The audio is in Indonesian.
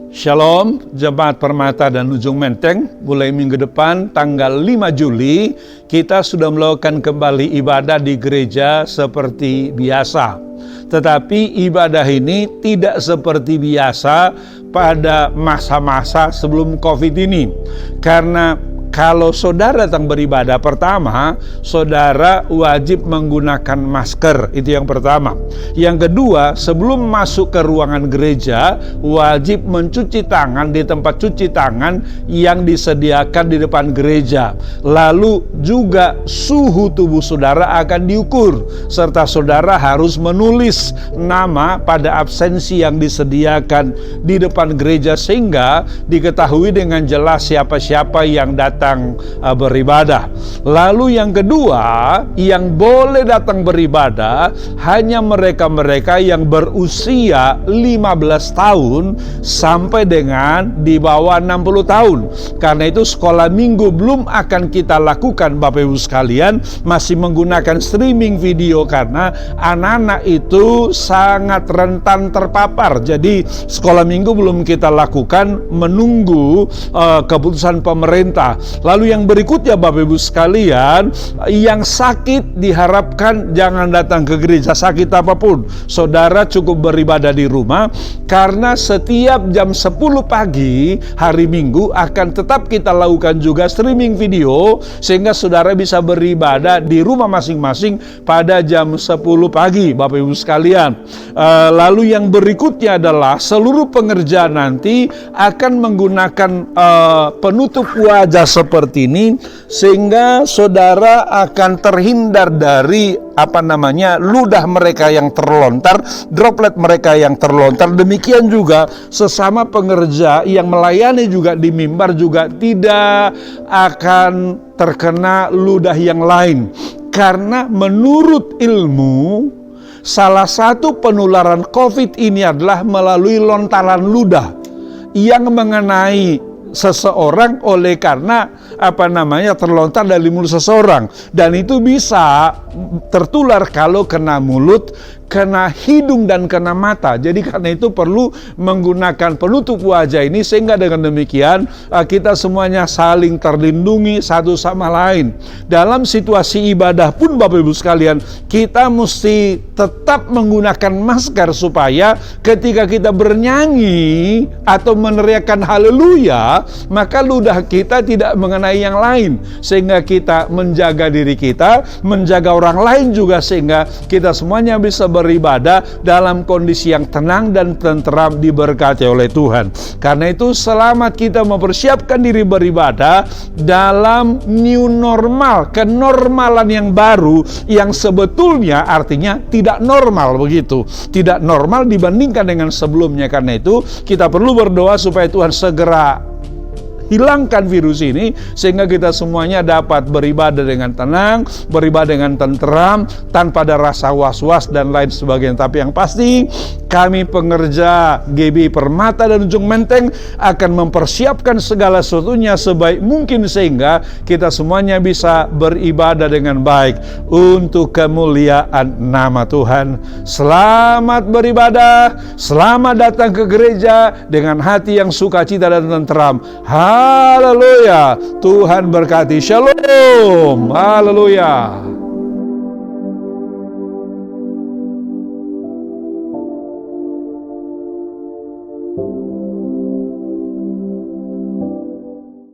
Shalom, Jemaat Permata dan Ujung Menteng. Mulai minggu depan, tanggal 5 Juli, kita sudah melakukan kembali ibadah di gereja seperti biasa. Tetapi ibadah ini tidak seperti biasa pada masa-masa sebelum COVID ini. Karena kalau saudara datang beribadah, pertama, saudara wajib menggunakan masker. Itu yang pertama. Yang kedua, sebelum masuk ke ruangan gereja, wajib mencuci tangan di tempat cuci tangan yang disediakan di depan gereja. Lalu juga suhu tubuh saudara akan diukur, serta saudara harus menulis nama pada absensi yang disediakan di depan gereja, sehingga diketahui dengan jelas siapa-siapa yang datang beribadah. Lalu yang kedua, yang boleh datang beribadah hanya mereka-mereka yang berusia 15 tahun sampai dengan di bawah 60 tahun. Karena itu sekolah minggu belum akan kita lakukan, Bapak Ibu sekalian, masih menggunakan streaming video karena anak-anak itu sangat rentan terpapar. Jadi sekolah minggu belum kita lakukan, menunggu keputusan pemerintah. Lalu yang berikutnya, Bapak Ibu sekalian, yang sakit diharapkan jangan datang ke gereja, sakit apapun. Saudara cukup beribadah di rumah, karena setiap jam 10 pagi hari Minggu akan tetap kita lakukan juga streaming video, sehingga saudara bisa beribadah di rumah masing-masing pada jam 10 pagi, Bapak Ibu sekalian. Lalu yang berikutnya adalah seluruh pengerjaan nanti akan menggunakan penutup wajah seperti ini, sehingga saudara akan terhindar dari ludah mereka yang terlontar, droplet mereka yang terlontar. Demikian juga sesama pengerja yang melayani juga di mimbar juga tidak akan terkena ludah yang lain. Karena menurut ilmu, salah satu penularan COVID ini adalah melalui lontaran ludah yang mengenai seseorang oleh karena terlontar dari mulut seseorang, dan itu bisa tertular kalau kena mulut, kena hidung, dan kena mata. Jadi karena itu perlu menggunakan penutup wajah ini, sehingga dengan demikian kita semuanya saling terlindungi satu sama lain. Dalam situasi ibadah pun, Bapak Ibu sekalian, kita mesti tetap menggunakan masker supaya ketika kita bernyanyi atau meneriakkan haleluya, maka ludah kita tidak mengenai yang lain, sehingga kita menjaga diri kita, menjaga orang lain juga, sehingga kita semuanya bisa beribadah dalam kondisi yang tenang dan tenteram, diberkati oleh Tuhan. Karena itu selamat kita mempersiapkan diri beribadah dalam new normal, kenormalan yang baru, yang sebetulnya artinya tidak normal begitu, tidak normal dibandingkan dengan sebelumnya. Karena itu kita perlu berdoa supaya Tuhan segera hilangkan virus ini, sehingga kita semuanya dapat beribadah dengan tenang, beribadah dengan tenteram, tanpa ada rasa was-was dan lain sebagainya. Tapi yang pasti, kami pengerja GB Permata dan Ujung Menteng akan mempersiapkan segala sesuatunya sebaik mungkin, sehingga kita semuanya bisa beribadah dengan baik untuk kemuliaan nama Tuhan. Selamat beribadah, selamat datang ke gereja dengan hati yang sukacita dan tenteram. Haleluya, Tuhan berkati. Shalom, haleluya.